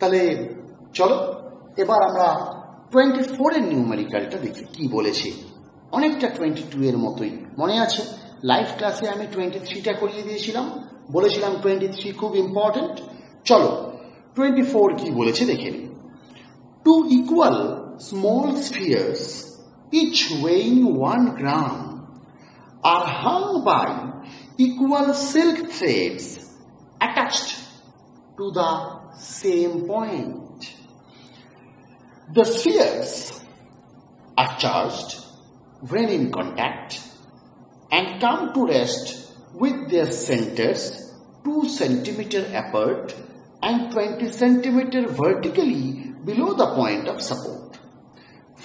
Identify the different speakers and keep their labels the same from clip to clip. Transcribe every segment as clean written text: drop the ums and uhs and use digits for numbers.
Speaker 1: তাহলে চলো এবার আমরা 24 এর নিউমেরিক্যালটা দেখি কি বলেছে। অনেকটা 22 এর মতোই, মনে আছে লাইভ ক্লাসে আমি 23টা করিয়ে দিয়েছিলাম, বলেছিলাম 23 খুব ইম্পর্টেন্ট। চলো 24 কি বলেছে দেখে নিই। Two equal small spheres, each weighing 1 gram, are hung by equal silk threads attached to the same point. The spheres are charged when in contact and come to rest with their centers 2 cm apart and 20 cm vertically below the point of support.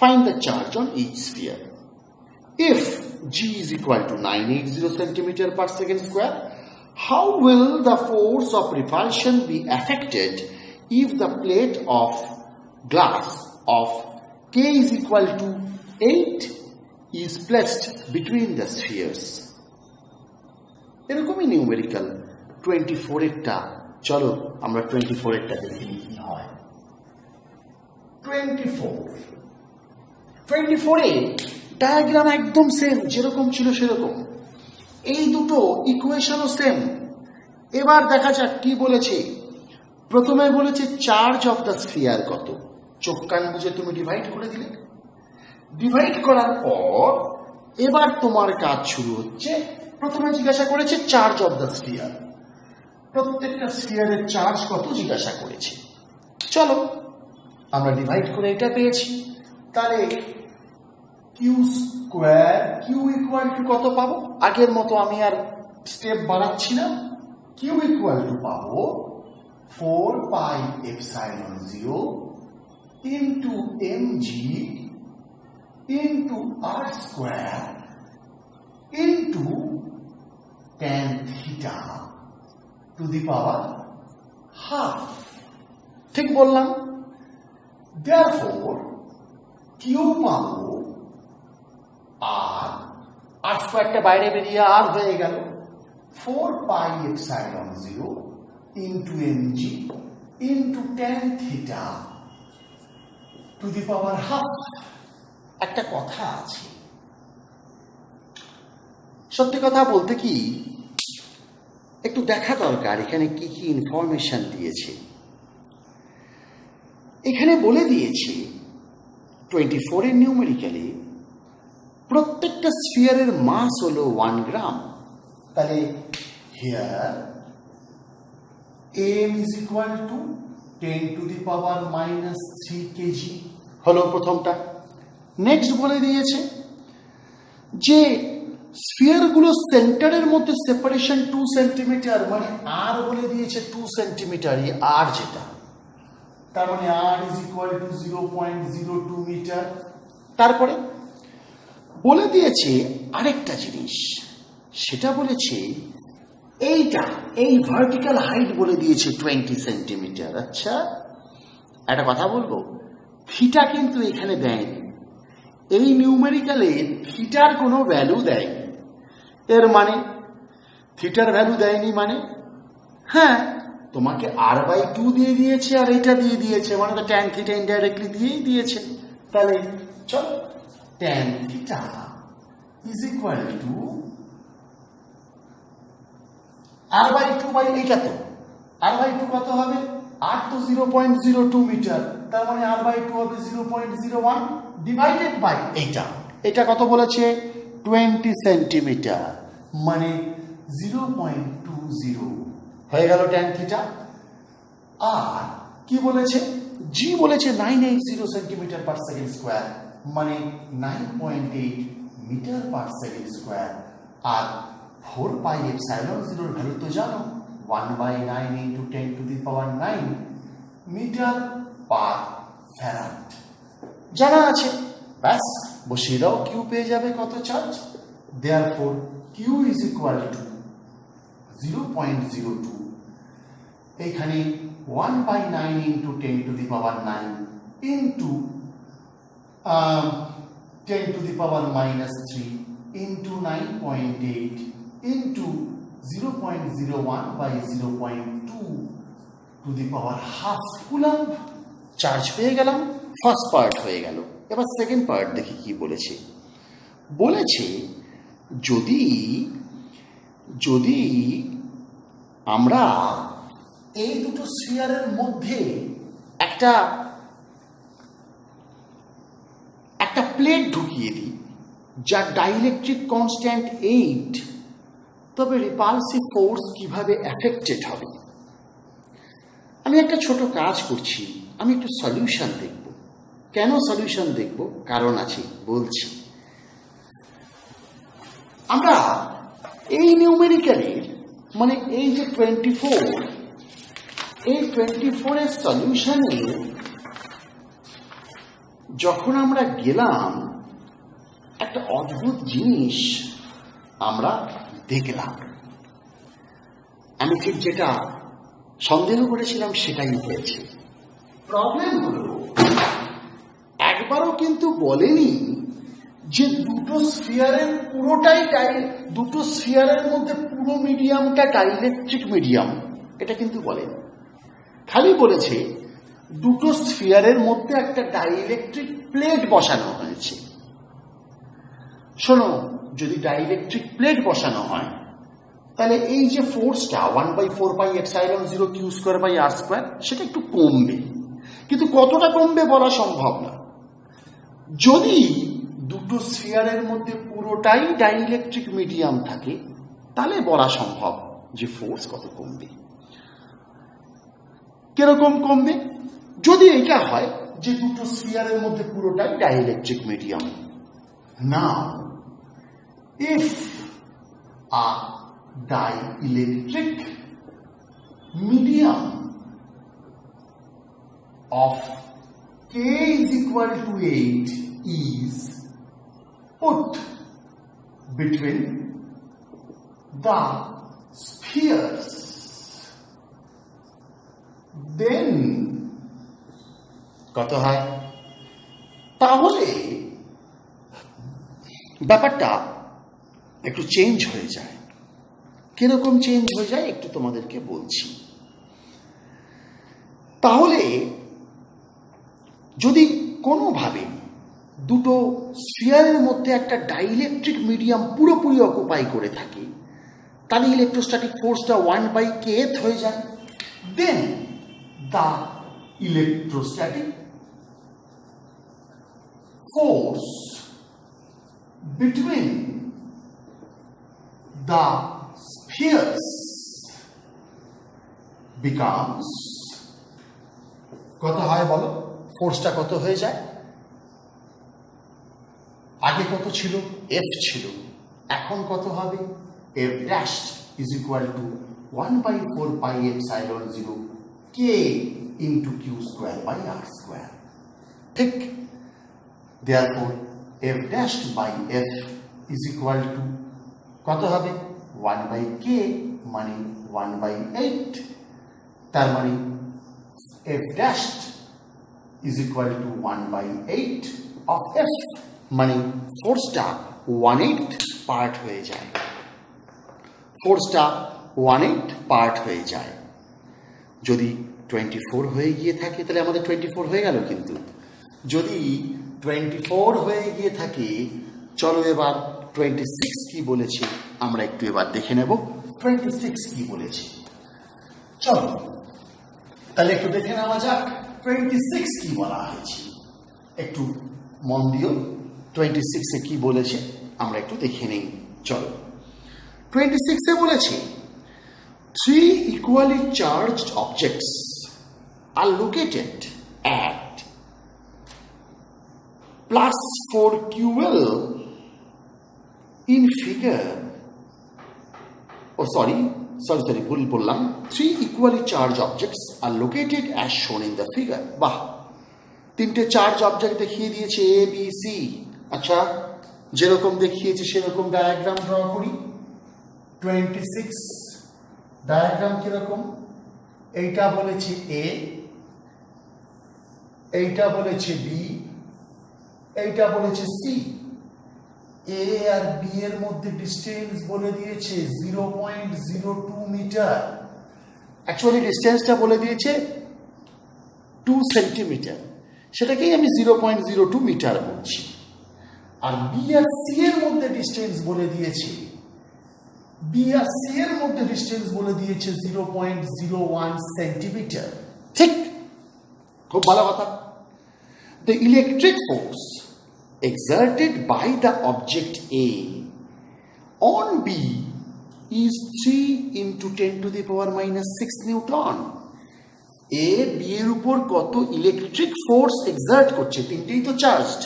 Speaker 1: Find the charge on each sphere. If G is equal to 980 cm per second square, how will the force of repulsion be affected if the plate of glass of K is equal to 8 is placed between the spheres? এরকমই numerical 24 এরটা। চলো আমরা 24 এরটা দেখে নিই কি হয়। 24 এ diagram একদম same, যেরকম ছিল সেরকম, এই দুটো ইকুয়েশনও সেম। এবার দেখা যাক কি বলেছে। প্রথমে বলেছে চার্জ অফ দ্য স্ফিয়ার কত, চোখ কান বুঝে তুমি ডিভাইড করে দিলে। ডিভাইড করার পর এবার তোমার কাজ শুরু হচ্ছে। প্রথমে জিজ্ঞাসা করেছে চার্জ অফ দ্য স্ফিয়ার, প্রত্যেকটা স্ফিয়ারের চার্জ কত জিজ্ঞাসা করেছে। চলো আমরা ডিভাইড করে এটা পেয়েছি, তাহলে Q square, Q equal to কত পাবো, আগের মতো আমি আর স্টেপ বাড়াচ্ছি না। কিউ ইকুয়াল টু পাবো 4 pi epsilon 0 into mg into r square into tan theta two the power half. ঠিক বললাম? therefore কিউ পাবো আর স্কোয়ারটা বাইরে বেরিয়ে আর হয়ে গেল 4 pi epsilon 0 into mg into tan theta two the power half. একটা কথা আছে, সত্যি কথা বলতে কি একটু দেখা দরকার এখানে কি কি ইনফরমেশন দিয়েছে। এখানে বলে দিয়েছে 24 এর নিউমেরিক্যালি প্রত্যেকটা স্ফিয়ারের মাস হলো 1 গ্রাম। তাহলে here m is equal to 10 to the power minus 3 kg হলো প্রথমটা। নেক্সট বলে দিয়েছে যে স্ফিয়ারগুলো সেন্টারের মধ্যে সেপারেশন 2 সেন্টিমিটার, মানে আর বলে দিয়েছে 2 সেন্টিমিটার, এই আর যেটা, তার মানে r is equal to 0.02 metre. তারপরে বলে দিয়েছে আরেকটা জিনিস, সেটা বলেছে এইটা, এই ভার্টিক্যাল হাইট বলে দিয়েছে 20 সেন্টিমিটার। আচ্ছা একটা কথা বলবো, থিটা কিন্তু এখানে দেয়নি, এই নিউমেরিক্যালে থিটার কোনো ভ্যালু দেয়নি। এর মানে থিটার ভ্যালু দেয়নি মানে হ্যাঁ তোমাকে r/2 দিয়ে দিয়েছে আর এটা দিয়ে দিয়েছে, মানে তো tan থিটা ইনডাইরেক্টলি দিয়েই দিয়েছে। তাহলে চলো tan theta is equal to r/2 by এইটা, তো r/2 কত হবে, r তো 0.02 মিটার, তার মানে r/2 হবে 0.01 ডিভাইডেড বাই এইটা, এটা কত বলেছে 20 সেন্টিমিটার, মানে 0.20 হয়ে গেল tan থিটা। আর কি বলেছে, জি বলেছে 980 সেন্টিমিটার পার সেকেন্ড স্কোয়ার, মানে 9.8 মিটার পার সেকেন্ড স্কোয়ার। আর 4 পাই এপসাইলন 0 এর ভ্যালু তো জানো, 1/9 into 10 to the power 9 metre per farad জানা আছে। ব্যাস বসিয়ে দাও, কিউ পেয়ে যাবে কত charge. Therefore Q is equal to 0.02, এখানে 1/9 into 10 to the power 9 into 10 to the power minus 3 into 9.8 into 0.01 by 0.2 two the power half coulomb charge পেয়ে গেলাম। ফার্স্ট পার্ট হয়ে গেল। এবার সেকেন্ড পার্ট দেখি কি বলেছে। বলেছে যদি যদি আমরা এই দুটো স্ফিয়ারের মধ্যে একটা প্লেট ঢুকিয়ে দিই যার ডাইইলেকট্রিক কনস্ট্যান্ট 8, তবে রিপালসিভ ফোর্স কিভাবে এফেক্টেড হবে। আমি একটা ছোট কাজ করছি, আমি একটু সলিউশন দেখব। কেন সলিউশন দেখব? কারণ আছে, বলছি। আমরা এই নিউমেরিক্যালের মানে এই যে 24, এই 24-এর সলিউশনে যখন আমরা গেলাম একটা অদ্ভুত জিনিস আমরা দেখলাম। আমি ঠিক যেটা সন্দেহ করেছিলাম সেটাই হয়েছে। প্রবলেম হলো একবারও কিন্তু বলেনি যে দুটো স্ফিয়ারের মধ্যে পুরো মিডিয়ামটা ডাইইলেকট্রিক মিডিয়াম, এটা কিন্তু বলেনি। খালি বলেছে দুটো স্ফিয়ারের মধ্যে একটা ডাইইলেকট্রিক প্লেট বসানো হয়েছে। শোনো, যদি ডাইইলেকট্রিক প্লেট বসানো হয় তাহলে এই যে ফোর্সটা 1/4πε0 q²/r², সেটা একটু কমবে, কিন্তু কতটা কমবে বলা সম্ভব না। যদি দুটো স্ফিয়ারের মধ্যে পুরোটাই ডাইইলেকট্রিক মিডিয়াম থাকে তাহলে বলা সম্ভব যে ফোর্স কত কমবে। কিরকম কমবে? যদি এটা হয় যে দুটো স্ফিয়ারের মধ্যে পুরোটাই dielectric medium. Now if a dielectric medium of k is equal to 8 is put between the spheres, then কত হয়? তাহলে ব্যাপারটা একটু চেঞ্জ হয়ে যায়। কিরকম চেঞ্জ হয়ে যায় একটু তোমাদেরকে বলছি। তাহলে যদি কোনোভাবে দুটো স্ফিয়ারের মধ্যে একটা ডাইইলেকট্রিক মিডিয়াম পুরোপুরি অকুপাই করে থাকে তাহলে ইলেকট্রোস্ট্যাটিক ফোর্সটা 1/kth হয়ে যায়। Then the electrostatic force between the spheres becomes কত হয় বলো? ফোর্সটা কত হয়ে যায়? আগে কত ছিল? F ছিল। এখন কত হবে? F dash is equal to 1/4πε0 k into q²/r²। ঠিক? Therefore F dashed by F is equal to কত হবে? 1/k মানে 1/8। তার মানে F dashed is equal to 1/8 of F, মানে ফোর্সটা 1/8 পার্ট হয়ে যায়। ফোর্সটা 1/8 পার্ট হয়ে যায়। যদি 24 হয়ে গিয়ে থাকে তাহলে আমাদের 24 হয়ে গেল। কিন্তু যদি 24 হয়ে গিয়ে থাকে, চলো এবার 26 কি বলেছে আমরা একটু এবার দেখে নেব। 26 কি বলেছে চলো তাহলে একটু দেখে নেওয়া যাক 26 কি বলা হয়েছে। একটু মন দিও 26 এ কি বলেছে আমরা একটু দেখে নেই। চলো 26 এ বলেছে 3 equally charged objects are located at +4QL in figure, ভুল বললাম। 3 equally charged objects are located as shown in the figure। বাহ, তিনটে চার্জ অবজেক্ট দেখিয়ে দিয়েছে A B C। আচ্ছা, যেরকম দেখিয়েছে সেরকম ডায়াগ্রাম ড্র করি। 26 ডায়াগ্রাম কিরকম? এইটা বলেছে A, এইটা বলেছে B, এইটা বলেছে C। A আর B এর মধ্যে ডিস্টেন্স বলে দিয়েছে 0.02 মিটার। অ্যাকচুয়ালি ডিস্টেন্সটা বলে দিয়েছে 2 সেন্টিমিটার, সেটাকেই আমি 0.02 মিটার বলছি। আর বি আর সি এর মধ্যে ডিস্টেন্স বলে দিয়েছে, বি আর সি এর মধ্যে ডিস্টেন্স বলে দিয়েছে 0.01 সেন্টিমিটার। ঠিক, খুব ভালো কথা। The electric force exerted by the object A on B is 3 into 10 to the power minus 6 Newton. A B এর উপর কত ইলেকট্রিক ফোর্স এক্সার্ট করছে, তিনটেই তো চার্জড,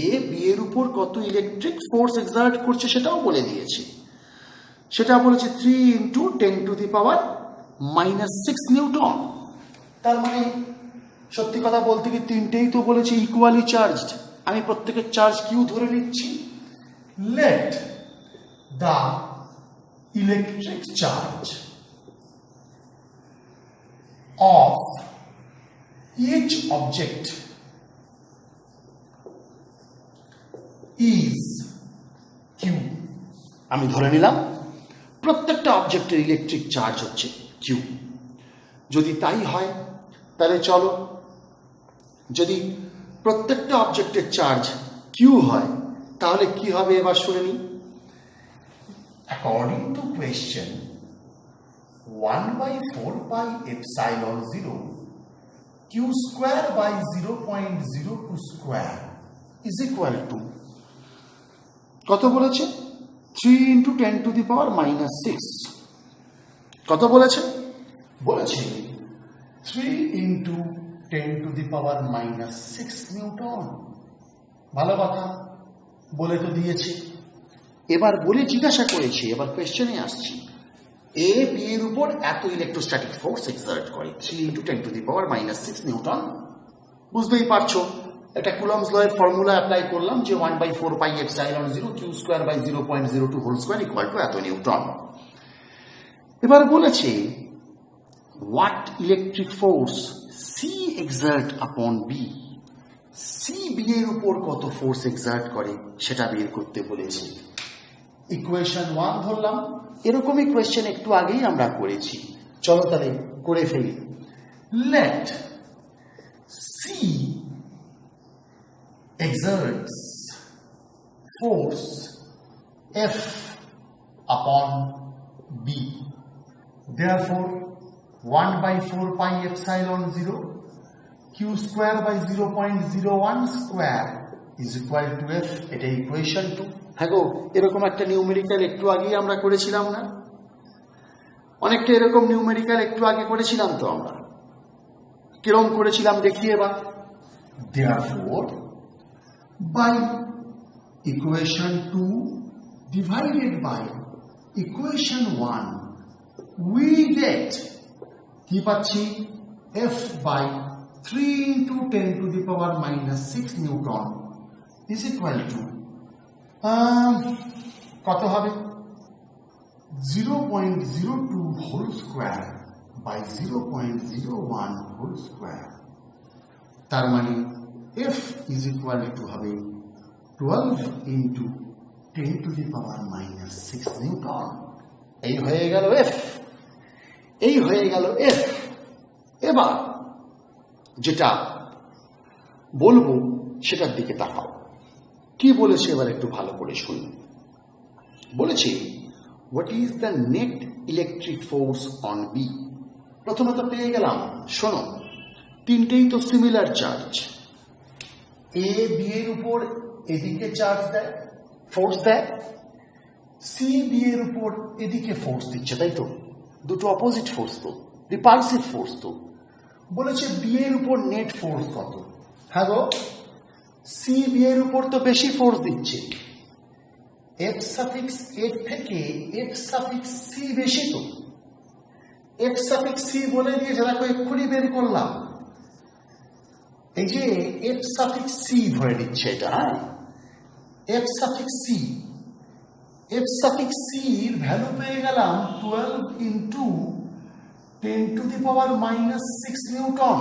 Speaker 1: A B এর উপর কত ইলেকট্রিক ফোর্স এক্সার্ট করছে সেটাও বলে দিয়েছে। সেটা বলেছে 3 into 10 to the power minus 6 Newton. তার মানে সত্যি কথা বলতে কি তিনটেই তো বলেছে ইকুয়ালি চার্জড। আমি প্রত্যেকের চার্জ কিউ ধরে নিচ্ছি। Let the electric charge of each object is Q। আমি ধরে নিলাম প্রত্যেকটা অবজেক্টের ইলেকট্রিক চার্জ হচ্ছে কিউ। যদি তাই হয় তাহলে চলো, যদি প্রত্যেকটা অবজেক্টের চার্জ কিউ হয় তাহলে কি হবে এবার শুনে নিই। According to question 1/4 pi epsilon 0 q square by 0.02 square is equal to কত বলেছে? 3 into 10 to the power minus 6। কত বলেছে? বলেছে 3 into 10 to the power minus 6 Newton. ভালো কথা, বলে তো দিয়েছে। এবার বলে জিজ্ঞাসা করেছি, এবার কোয়েশ্চেনে আসছি। এ বি এর উপর এত ইলেকট্রোস্ট্যাটিক ফোর্স এক্সার্ট করে 3 into 10 to the power minus 6 Newton. বুঝতেই পারছো, এটা কুলম্বস ল এর ফর্মুলা অ্যাপ্লাই করলাম যে 1/4 pi epsilon 0 q square by 0.02 whole square equal to এত নিউটন। এবার বলেছে what electric force C exert upon B, C B এর উপর কত ফোর্স এক্সার্ট করে সেটা বের করতে বলেছে। ইকুয়েশন 1 ধরলাম, এরকমই কোয়েশ্চেন একটু আগেই আমরা করেছি। চলো তাহলে করে ফেলি। Let C exerts force F upon B, therefore 1/4 pi epsilon 0 q square by 0.01 square is equal to F। এটা ইকুয়েশন 2। হ্যাঁ গো, এরকম একটা নিউমেরিক্যাল একটু আগেই আমরা করেছিলাম না? অনেকটা এরকম নিউমেরিক্যাল একটু আগে করেছিলাম তো আমরা। কিরকম করেছিলাম দেখি এবার। therefore by equation 2 divided by equation 1 we get কি পাচ্ছি? F by 3 into 10 to the power minus 6 newton is equal to কত হবে? 0.02 whole square by 0.01 whole square. তার মানে F is equal to হবে 12 into 10 to the power minus 6 Newton. এই হয়ে গেল F, এই হয়ে গেল F। এবার যেটা বলবো সেটার দিকে তাকাও। কি বলেছে এবার একটু ভালো করে শুনুন। বলেছে what is the net electric force on B. প্রথমে তো পেয়ে গেলাম, শোনো তিনটেই তো সিমিলার চার্জ। এ বি এর উপর এদিকে চার্জ দেয়, ফোর্স দেয়, সি বি এর উপর এদিকে ফোর্স দিচ্ছে, তাই তো? দুটো অপোজিট ফোর্স তো, রিপালসিভ ফোর্স তো। বলেছে বি এর উপর নেট ফোর্স কত? হ্যাঁ গো, সি বি এর উপর তো বেশি ফোর্স দিচ্ছে। এফ সাফিক্স এর থেকে এফ সাফিক্স সি বেশি তো। এফ সাফিক্স সি বলে দিয়েছে, দেখো এক্ষুনি বের করলাম। এই যে এফ সাফিক্স সি ধরে নিচ্ছে এটা, হ্যাঁ F suffix C, F suffix C এর ভ্যালু পেয়ে গেলাম 12 into 10 to the power minus 6 newton.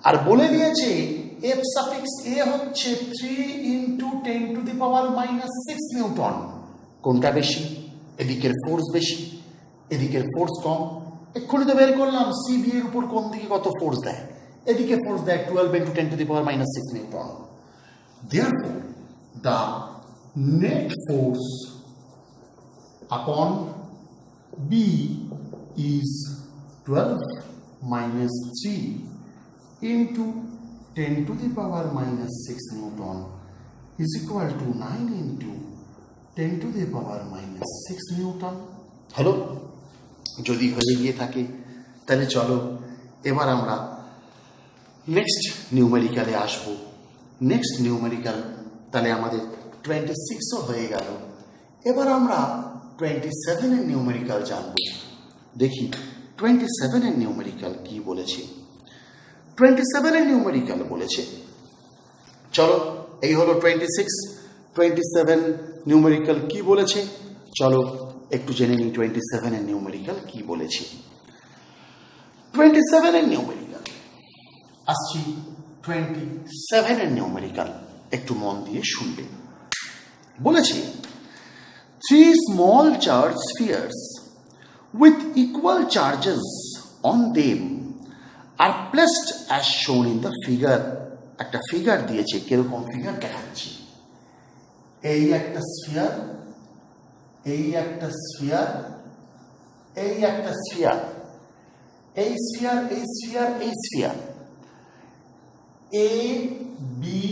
Speaker 1: আর বলে দিয়েছে এফ সাফিক্স এ হচ্ছে 3 into 10 to the power minus 6 Newton. কোনটা বেশি? এদিকের ফোর্স বেশি, এদিকের ফোর্স কম। এক্ষুনি তো বের করলাম সি বি এর উপর কোন দিকে কত ফোর্স দেয়, এদিকে ফোর্স দেয় 12 into 10 to the power minus 6 Newton. Therefore, the net force upon B is 12 minus 3 into 10 to the power minus 6 Newton is equal to 9 into 10 to the power minus 6 Newton। হলো? যদি হয়ে গিয়ে থাকে তাহলে চলো এবার আমরা নেক্সট নিউমেরিক্যালে আসব। নেক্সট নিউমেরিক্যাল তাহলে আমাদের 26ও হয়ে গেল। এবার আমরা 27 এর নিউমেরিক্যাল জানব। দেখি 27 এর নিউমেরিক্যাল কি বলেছে। 27 এর নিউমেরিক্যাল বলেছে, চলো এই হলো 26, 27 নিউমেরিক্যাল কি বলেছে চলো একটু জেনে নিই 27 এর নিউমেরিক্যাল কি বলেছে। 27 এর নিউমেরিক্যাল আসছি। 27 এর নিউমেরিক্যাল একটু মন দিয়ে শুনবে। বলেছে 3 small charged spheres with equal charges on them are placed as shown in the figure। একটা ফিগার দিয়েছে, কিরকম ফিগার দেখাচ্ছি। এই একটা স্ফিয়ার, এই একটা স্ফিয়ার, এই একটা স্ফিয়ার, এই স্ফিয়ার, এই স্ফিয়ার, এই স্ফিয়ার, এ বি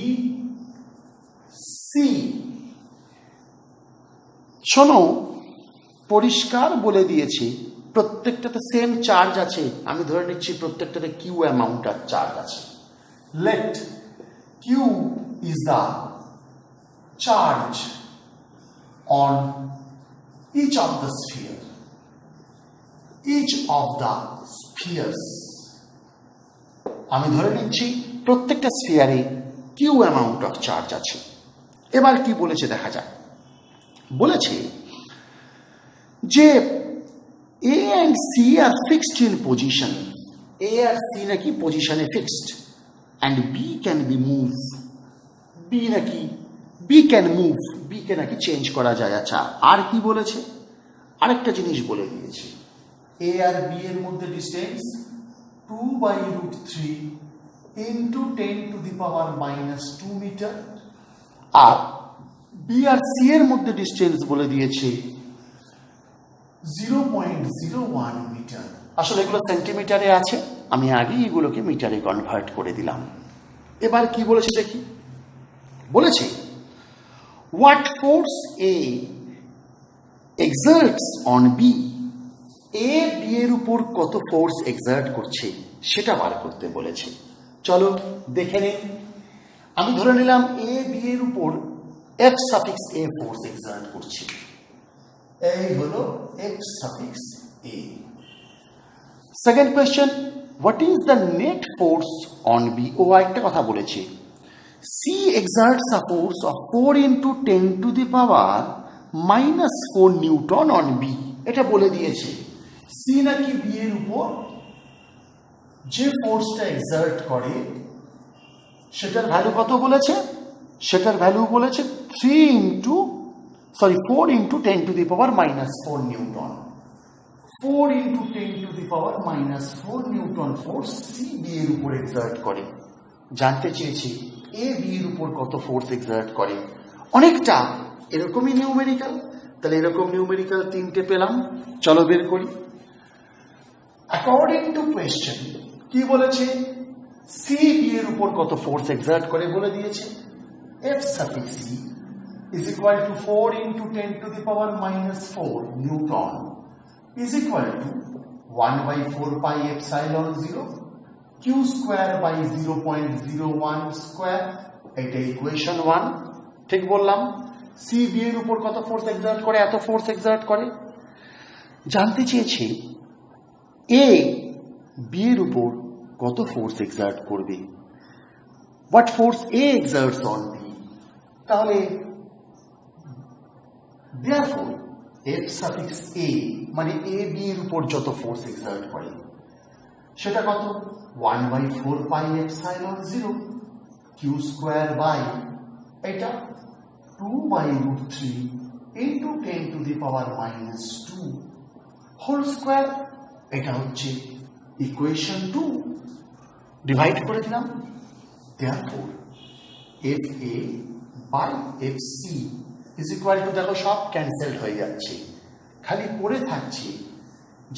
Speaker 1: সি। শোনো, পরিষ্কার বলে দিয়েছি প্রত্যেকটাতে সেম চার্জ আছে। আমি ধরে নিচ্ছি প্রত্যেকটাতে কিউ অ্যামাউন্ট আর চার্জ আছে। Let Q is the charge on each of the sphere, each of the spheres. আমি ধরে নিচ্ছি প্রত্যেকটা স্ফিয়ারে কিউ অ্যামাউন্ট অফ চার্জ আছে। এবার কি বলেছে দেখা যাক। বলেছে যে A and C are fixed in position. A আর সি নাকি পজিশনে fixed, and B can be move. B নাকি বি ক্যান মুভ, বি কে নাকি চেঞ্জ করা যায়। আচ্ছা, আর কি বলেছে? আরেকটা জিনিস বলে দিয়েছে, এ আর বি এর মধ্যে distance 2/√3 into 10 to the power minus 2 metre. আর বি আর সি এর মধ্যে ডিস্টেন্স বলে দিয়েছে 0.01 মিটার। আসলে এগুলো সেন্টিমিটারে আছে, আমি আগেই এগুলোকে মিটারে কনভার্ট করে দিলাম। এবার কি বলেছে দেখি। বলেছে what force A exerts on B. A B এর উপর কত ফোর্স এক্সার্ট করছে সেটা বার করতে বলেছে। চলো দেখে নিই। আমি ধরে নিলাম এ বি এর উপর F suffix A force exert করছে। এই হলো F suffix A. Second question, what is the net force on B. ও একটা কথা বলেছে, C exerts a force of 4 into 10 to the power minus 4 newton on B. এটা বলে দিয়েছে সি নাকি বি এর উপর যে ফোর্সটা এক্সার্ট করে সেটার ভ্যালু কত বলেছে? সেটার ভ্যালু বলেছে 4 into 10 to the power minus 4 newton. 4 into 10 to the power minus 4 newton force C B এর উপর এক্সার্ট করে। জানতে চেয়েছি এ বি এর উপর কত ফোর্স এক্সার্ট করে। অনেকটা এরকমই নিউমেরিক্যাল। তাহলে এরকম নিউমেরিক্যাল তিনটে পেলাম, চলো বের করি। অ্যাকর্ডিং টু কোয়েশ্চেন কি বলেছে? সি বি এর উপর কত ফোর্স এক্সার্ট করে বলে দিয়েছে। F suffix C is equal to 4 into 10 to the power minus 4 Newton is equal to 1/4 pi epsilon 0 q square by 0.01 square। এটা ইকুয়েশন 1। ঠিক বললাম? সি বি এর উপর কত ফোর্স এক্সার্ট করে? এত ফোর্স এক্সার্ট করে। জানতে চেয়েছে এ বি এর উপর কত ফোর্স এক্সার্ট করবে। What force A exerts on B. তাহলে therefore f suffix a মানে a b এর উপর যত ফোর্স এক্সার্ট করে সেটা কত? 1/4 pi epsilon 0 q square by এটা 2/√3 into 10 to the power minus 2 whole square। এটা হচ্ছে ইকুয়েশন 2, ডিভাইড করে দিলাম। therefore FA by FC is equal to, দেখো সব ক্যান্সেলড হয়ে যাচ্ছে, খালি পড়ে থাকছে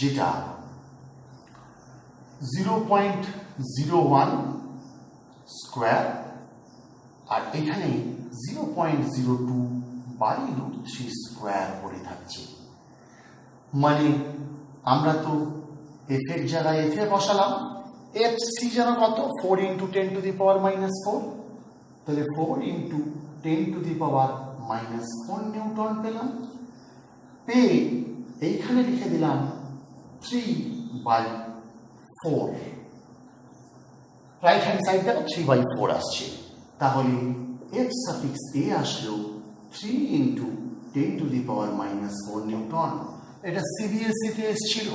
Speaker 1: যেটা 0.01 স্কোয়ার, আর এখানে 0.02 বাই √3 স্কোয়ার পড়ে থাকছে। মানে আমরা তো এফ এর জায়গায় এফ এ বসালাম, এফ সি যেন কত 4 × 10⁻⁻⁴, তাহলে 4 × 10⁻⁻⁴ নিউটন পেলাম। পেয়ে এইখানে লিখে দিলাম 3/4, রাইট হ্যান্ড সাইড দেখো 3/4 আসছে, তাহলে এফ সাফিক্স এ আসলো 3 × 10⁻⁻⁴ নিউটন। এটা সিবিএসই তে এসেছিল,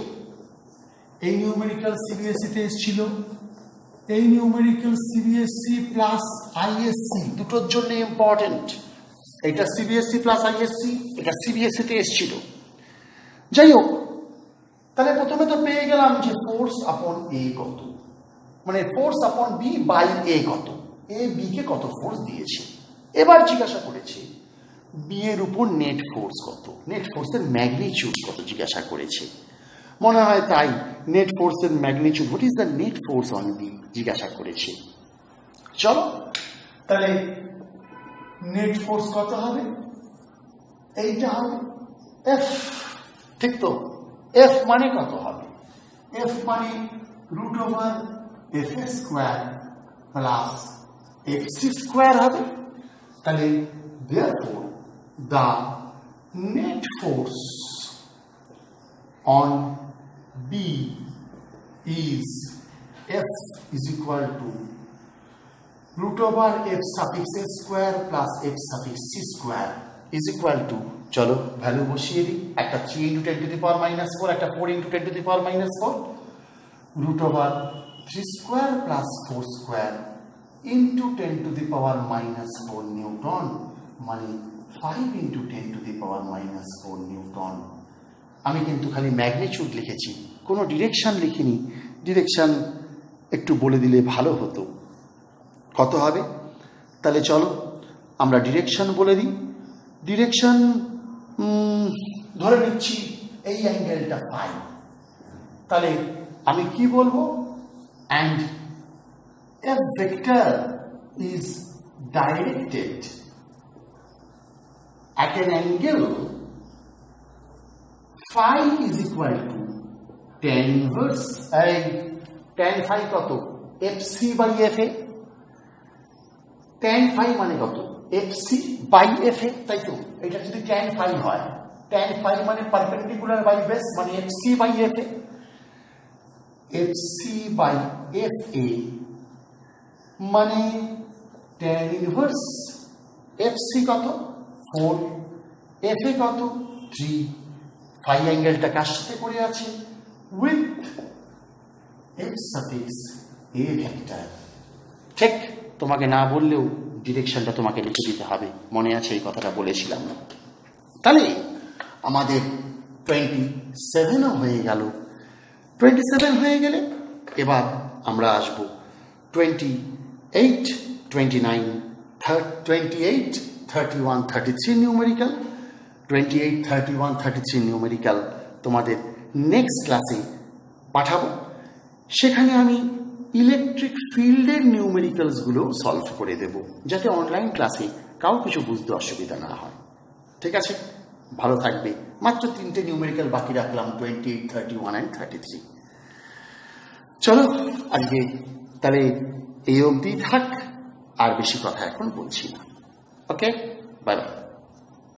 Speaker 1: এই নিউমেরিক্যাল সিবিএসই তে এসেছিল। এই নিউমেরিক্যাল সিবিএসই প্লাস আইএসসি দুটোর জন্য ইম্পর্টেন্ট। এটা সিবিএসই প্লাস আইএসসি, এটা সিবিএসই তে এসেছিল। যাই হোক, তাহলে প্রথমে তো পেয়ে গেলাম যে ফোর্স আপন এ কত, মানে ফোর্স আপন বি বাই এ কত, এ বি কে কত ফোর্স দিয়েছে। এবার জিজ্ঞাসা করেছে বি এর উপর নেট ফোর্স কত, নেট ফোর্সের ম্যাগনিটিউড কত জিজ্ঞাসা করেছে। মনে হয় তাই, নেট ফোর্সের magnitude, what is the net force on B জিজ্ঞাসা করেছে। চলো তাহলে নেট ফোর্স কত হবে, এইটা হবে এফ, ঠিক তো? এফ মানে কত হবে, এফ মানে √f² প্লাস fc² হবে। তাহলে therefore the net force on B is F is equal to √f² plus f(c² is equal to, চলো ভ্যালু বসিয়ে দিই, একটা 3 × 10⁻⁻⁴, একটা 4 × 10⁻⁻⁴, √3² plus 4² into 10⁻⁻⁴ নিউটন, মানে 5 × 10⁻⁻⁴ নিউটন। আমি কিন্তু খালি ম্যাগনিটিউড লিখেছি, কোনো ডিরেকশন লিখিনি। ডিরেকশন একটু বলে দিলে ভালো হতো, কত হবে। তাহলে চলো আমরা ডিরেকশন বলে দিই। ডিরেকশন ধরে নিচ্ছি এই অ্যাঙ্গেলটা ফাই, তাহলে আমি কি বলবো, and F vector is directed at an angle phi is equal to tan inverse, এই tan phi কত, fc by fa, tan phi মানে কত, fc by fa, তাই তো? এটা যদি tan phi হয়, tan phi মানে পারপেন্ডিকুলার বাই বেস, মানে fc by fa, fc by fa মানে tan inverse fc কত 4, fa কত 3, ফাই অ্যাঙ্গেলটা কার সাথে করে আছে, with f suffix a vector. ঠিক, তোমাকে না বললেও ডিরেকশনটা তোমাকে লিখে দিতে হবে, মনে আছে এই কথাটা বলেছিলাম না? তাহলে আমাদের 27ও হয়ে গেল। 27 হয়ে গেলে এবার আমরা আসবো 28, 29, 28, 31, 33 নিউমেরিক্যাল। 28, 31, 33 নিউমেরিক্যাল তোমাদের নেক্সট ক্লাসে পাঠাবো। সেখানে আমি ইলেকট্রিক ফিল্ডের নিউমেরিক্যালসগুলো সলভ করে দেব, যাতে অনলাইন ক্লাসে কাউ কিছু বুঝতে অসুবিধা না হয়। ঠিক আছে, ভালো থাকবে। মাত্র 3টে নিউমেরিক্যাল বাকি রাখলাম, 28, 31 and 33। চলো আজকে তাহলে এই অবধি থাক, আর বেশি কথা এখন বলছি না। ওকে, বাই বাই।